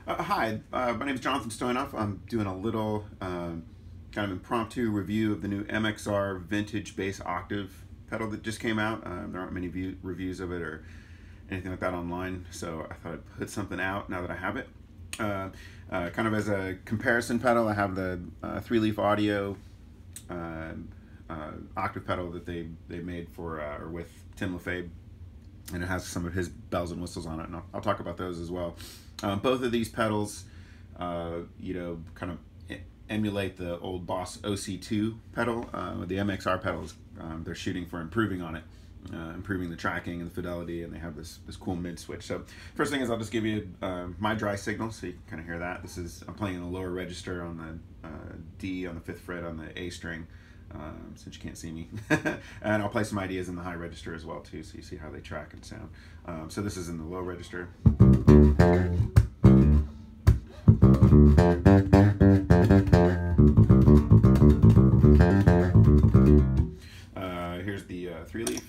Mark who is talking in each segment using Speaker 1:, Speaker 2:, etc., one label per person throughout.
Speaker 1: Hi, my name is Jonathan Stoyanoff. I'm doing a little kind of impromptu review of the new MXR Vintage Bass Octave pedal that just came out. There aren't many reviews of it or anything like that online, so I thought I'd put something out now that I have it. Kind of as a comparison pedal, I have the 3-leaf audio octave pedal that they made for or with Tim LaFave, and it has some of his bells and whistles on it, and I'll talk about those as well. Both of these pedals, kind of emulate the old Boss OC2 pedal. The MXR pedals, they're shooting for improving on it, improving the tracking and the fidelity, and they have this cool mid switch. So first thing is I'll just give you my dry signal so you can kind of hear that. I'm playing in the lower register on the D on the 5th fret on the A string, since you can't see me. And I'll play some ideas in the high register as well too, so you see how they track and sound. So this is in the low register. Here's the 3-leaf.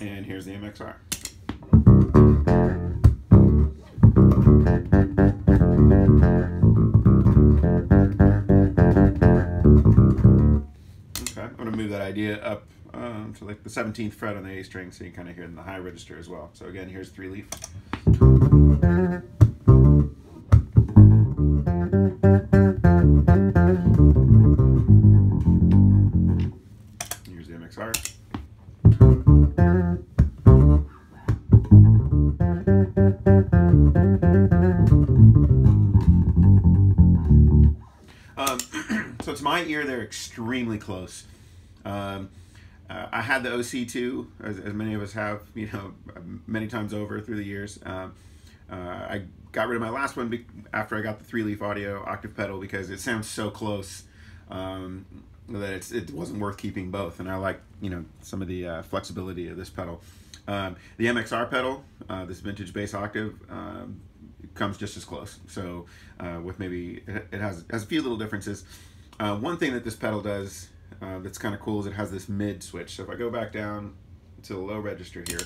Speaker 1: And here's the MXR. Okay, I'm going to move that idea up to like the 17th fret on the A string, so you kind of hear it in the high register as well. So again, here's 3-leaf. Here's the MXR. So to my ear, they're extremely close. I had the OC2, as many of us have, many times over through the years. I got rid of my last one after I got the 3-leaf audio octave pedal because it sounds so close that it wasn't worth keeping both. And I like, some of the flexibility of this pedal. The MXR pedal, this Vintage Bass Octave, comes just as close. So with maybe, it has a few little differences. One thing that this pedal does that's kind of cool is it has this mid switch. So if I go back down to the low register here,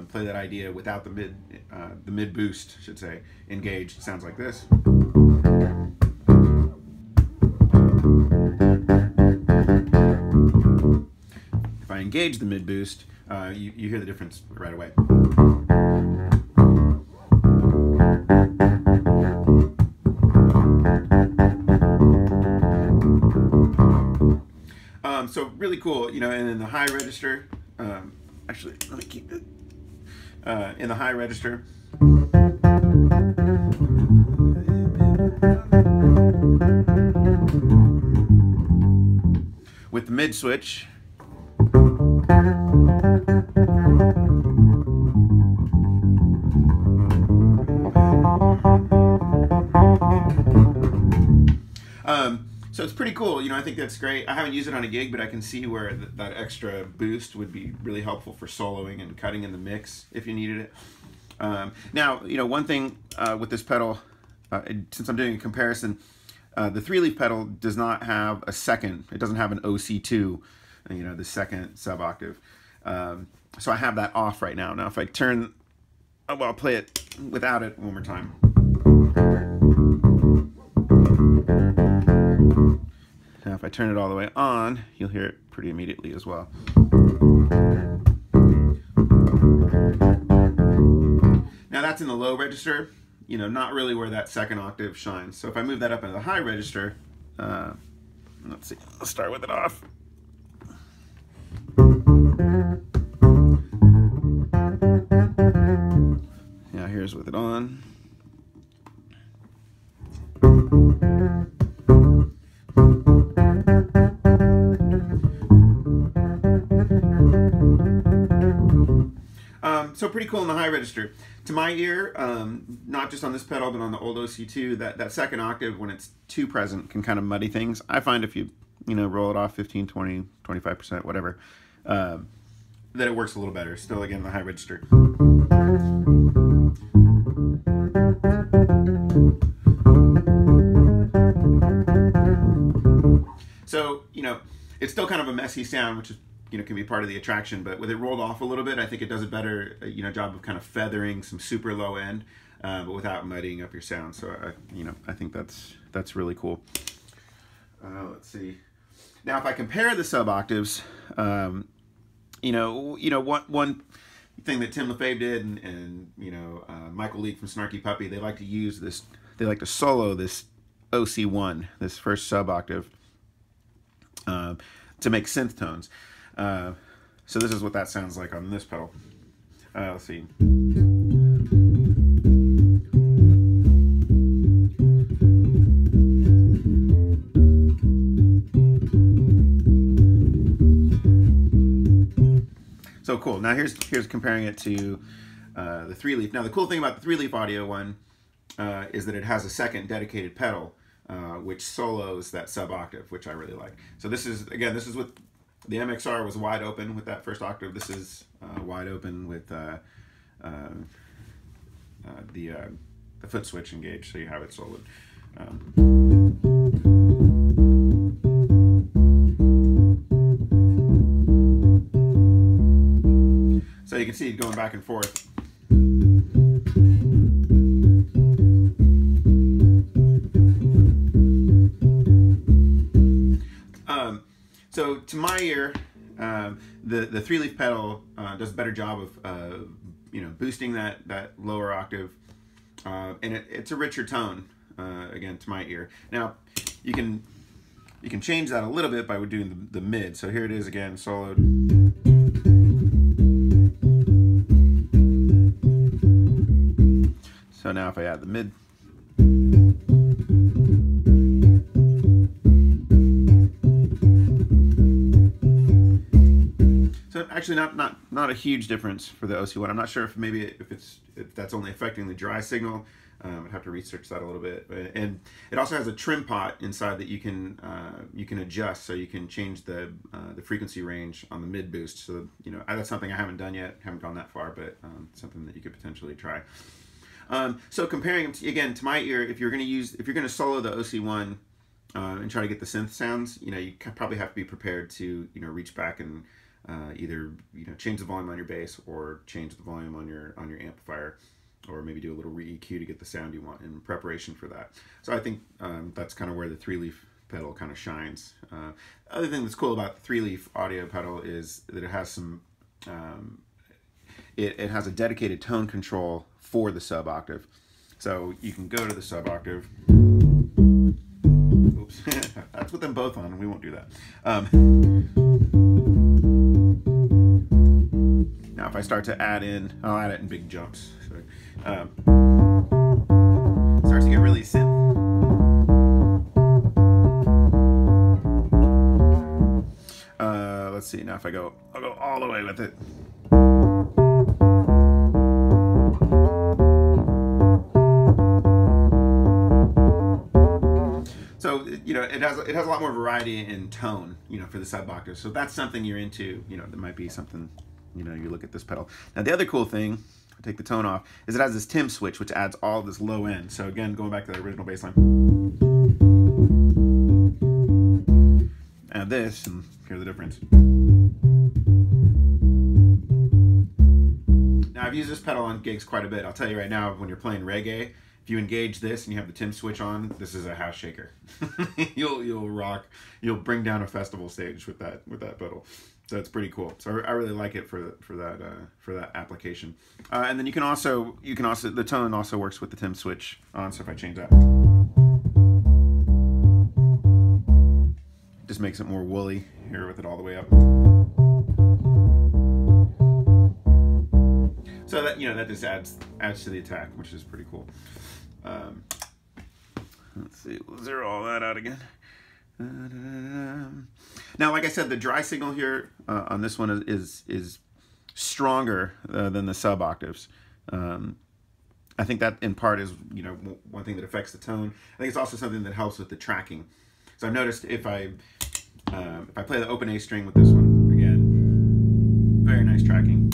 Speaker 1: play that idea without the mid boost, I should say, engaged, sounds like this. If I engage the mid boost, you hear the difference right away. So really cool, and in the high register, actually, let me keep it, in the high register, with the mid switch, so it's pretty cool, I think that's great. I haven't used it on a gig, but I can see where that extra boost would be really helpful for soloing and cutting in the mix if you needed it. Now, one thing with this pedal, since I'm doing a comparison, the 3-leaf pedal does not have a second. It doesn't have an OC2, the second sub-octave. So I have that off right now. Now if I turn, I'll play it without it one more time. Now if I turn it all the way on, you'll hear it pretty immediately as well. Now that's in the low register, not really where that second octave shines. So if I move that up into the high register, let's see, I'll start with it off. Now here's with it on. So pretty cool in the high register. To my ear, not just on this pedal, but on the old OC2, that second octave, when it's too present, can kind of muddy things. I find if you, roll it off 15, 20, 25%, whatever, that it works a little better. Still, again, the high register. So, you know, it's still kind of a messy sound, which is, you know, can be part of the attraction, but with it rolled off a little bit, I think it does a better, you know, job of kind of feathering some super low end, but without muddying up your sound. So, you know, I think that's really cool. Let's see. Now, if I compare the sub octaves, you know, one thing that Tim LaFave did, and you know, Michael Leake from Snarky Puppy, they like to use this. They like to solo this OC1, this first sub octave, to make synth tones. So this is what that sounds like on this pedal. Let's see. So cool. Now here's comparing it to the 3-leaf. Now the cool thing about the 3-leaf audio one is that it has a second dedicated pedal, which solos that sub octave, which I really like. So this is, again, this is with the MXR was wide open with that first octave. This is wide open with the foot switch engaged, so you have it soloed. So you can see it going back and forth. So to my ear, the 3-leaf pedal does a better job of you know, boosting that lower octave, and it's a richer tone, again, to my ear. Now you can change that a little bit by doing the mid. So here it is again, soloed. So now if I add the mid, so actually not a huge difference for the OC1. I'm not sure if that's only affecting the dry signal. I'd have to research that a little bit. And it also has a trim pot inside that you can adjust, so you can change the frequency range on the mid boost. So you know, that's something I haven't done yet, haven't gone that far, but something that you could potentially try. So comparing them again to my ear, if you're going to solo the OC1 and try to get the synth sounds, you know, you probably have to be prepared to, you know, reach back and either, you know, change the volume on your bass or change the volume on your amplifier, or maybe do a little re-EQ to get the sound you want in preparation for that. So I think that's kind of where the 3-leaf pedal kind of shines. Other thing that's cool about the 3-leaf audio pedal is that it has some it has a dedicated tone control for the sub octave. So you can go to the sub octave. Oops, that's with them both on, and we won't do that. Now if I start to add in, I'll add it in big jumps. So, it starts to get really synth. Let's see, now if I'll go all the way with it. So, you know, it has a lot more variety in tone, you know, for the sub octave. So if that's something you're into, you know, that might be something, you know, you look at this pedal. Now the other cool thing, I'll take the tone off, is it has this Tim switch, which adds all this low end. So again, going back to the original bass line. Add this, and hear the difference. Now I've used this pedal on gigs quite a bit. I'll tell you right now, when you're playing reggae, if you engage this and you have the Tim switch on, this is a house shaker. You'll rock. You'll bring down a festival stage with that pedal. So it's pretty cool. So I really like it for that application. And then you can also the tone also works with the Tim switch on. So if I change that, it just makes it more woolly here with it all the way up. So that, you know, that just adds to the attack, which is pretty cool. Let's see, we'll zero all that out again. Now, like I said, the dry signal here on this one is stronger than the sub octaves. I think that in part is, you know, one thing that affects the tone. I think it's also something that helps with the tracking. So I've noticed if I play the open A string with this one, again, very nice tracking.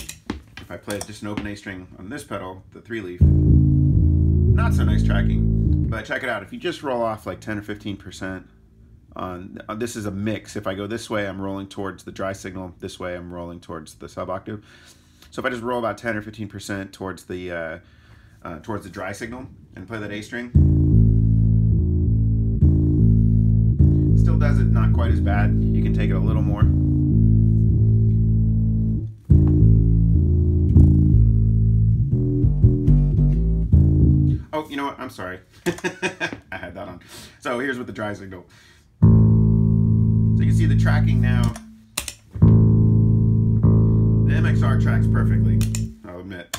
Speaker 1: If I play just an open A string on this pedal, the 3-leaf, not so nice tracking. But check it out, if you just roll off like 10 or 15%, this is a mix. If I go this way, I'm rolling towards the dry signal. This way, I'm rolling towards the sub octave. So if I just roll about 10 or 15% towards the dry signal and play that A string, still does it not quite as bad. You can take it a little more. Oh, you know what? I'm sorry. I had that on. So here's with the dry signal. So you can see the tracking now. The MXR tracks perfectly, I'll admit.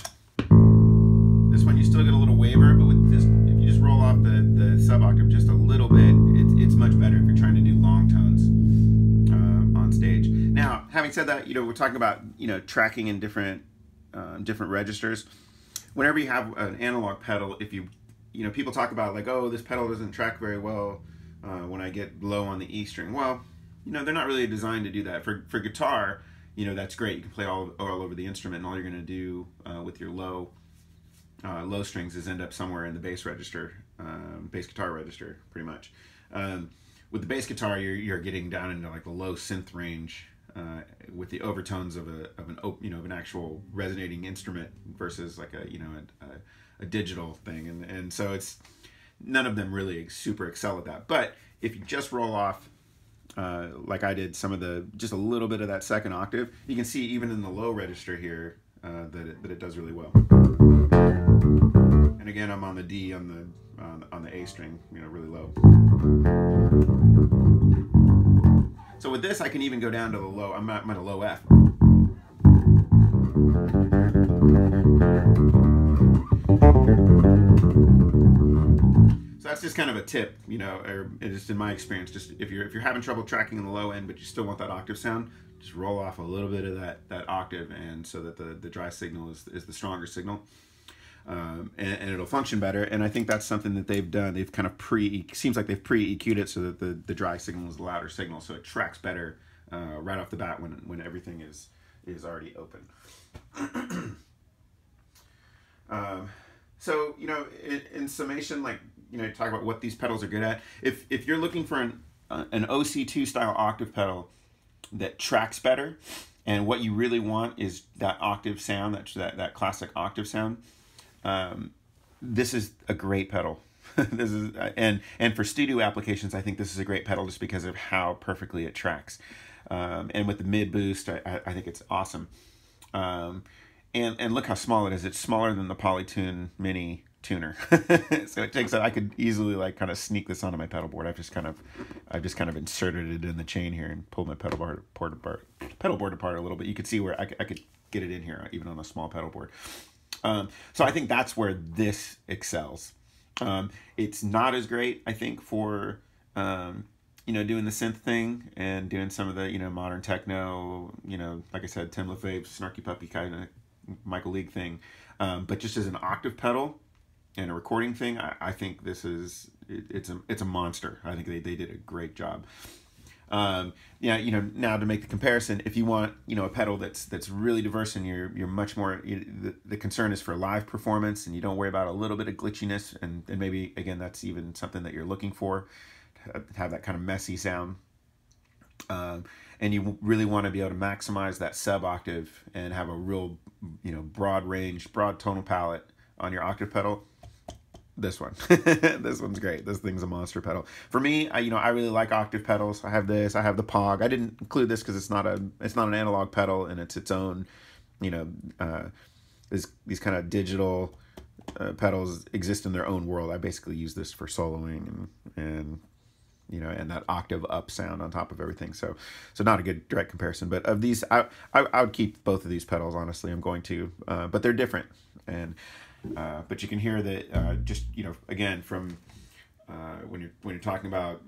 Speaker 1: This one you still get a little waver, but with this, if you just roll off the sub octave just a little bit, it's much better if you're trying to do long tones on stage. Now, having said that, we're talking about tracking in different registers. Whenever you have an analog pedal, if people talk about like, oh, this pedal doesn't track very well when I get low on the E string. Well, they're not really designed to do that. For guitar, that's great. You can play all over the instrument, and all you're going to do with your low strings is end up somewhere in the bass register, bass guitar register, pretty much. With the bass guitar, you're getting down into like the low synth range. With the overtones of an actual resonating instrument versus like a digital thing, and so it's none of them really super excel at that. But if you just roll off like I did just a little bit of that second octave, you can see even in the low register here that it does really well. And again, I'm on the D on the A string, really low. So with this, I can even go down to the low. I'm at a low F. So that's just kind of a tip, or just in my experience. Just if you're having trouble tracking in the low end, but you still want that octave sound, just roll off a little bit of that octave, and so that the dry signal is the stronger signal. And it'll function better. And I think that's something that they've done. They've kind of seems like they've pre-EQ'd it so that the dry signal is the louder signal, so it tracks better right off the bat when everything is already open. So in summation, like talk about what these pedals are good at. If you're looking for an OC2 style octave pedal that tracks better, and what you really want is that octave sound, that classic octave sound. This is a great pedal. This is and for studio applications, I think this is a great pedal just because of how perfectly it tracks. And with the mid boost, I think it's awesome. And look how small it is. It's smaller than the Polytune Mini tuner. So it takes I could easily like kind of sneak this onto my pedal board. I've just kind of inserted it in the chain here and pulled my pedal board apart a little bit. You could see where I could get it in here even on a small pedal board. So I think that's where this excels. It's not as great, I think, for doing the synth thing and doing some of the modern techno, like I said, Tim LaFave, Snarky Puppy kind of Michael League thing. But just as an octave pedal and a recording thing, I think this is it's a monster. I think they did a great job. Now to make the comparison, if you want, a pedal that's really diverse and you're much more, the concern is for live performance and you don't worry about a little bit of glitchiness and maybe, again, that's even something that you're looking for, to have that kind of messy sound. And you really want to be able to maximize that sub octave and have a real, broad range, broad tonal palette on your octave pedal. This one. This one's great. This thing's a monster pedal. For me, I really like octave pedals. I have this. I have the Pog. I didn't include this because it's not an analog pedal, and it's its own. These kind of digital pedals exist in their own world. I basically use this for soloing and that octave up sound on top of everything. So not a good direct comparison. But of these, I would keep both of these pedals. Honestly, I'm going to. But they're different and. But you can hear that just again from when you're talking about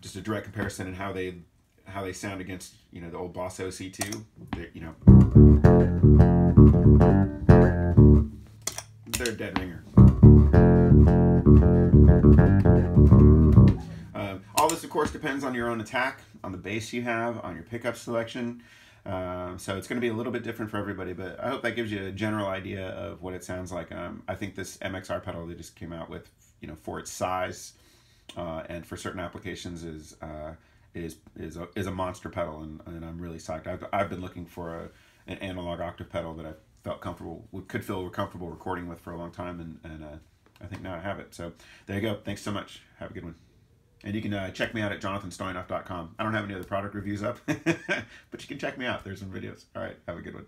Speaker 1: just a direct comparison and how they sound against the old Boss OC2. They're a dead ringer. All this, of course, depends on your own attack, on the bass you have, on your pickup selection. So it's going to be a little bit different for everybody, but I hope that gives you a general idea of what it sounds like. I think this MXR pedal they just came out with, for its size and for certain applications is is a monster pedal, and I'm really psyched. I've been looking for an analog octave pedal that I felt comfortable, could feel comfortable recording with for a long time, and I think now I have it. So there you go. Thanks so much. Have a good one. And you can check me out at jonathanstoyanoff.com. I don't have any other product reviews up, but you can check me out. There's some videos. All right. Have a good one.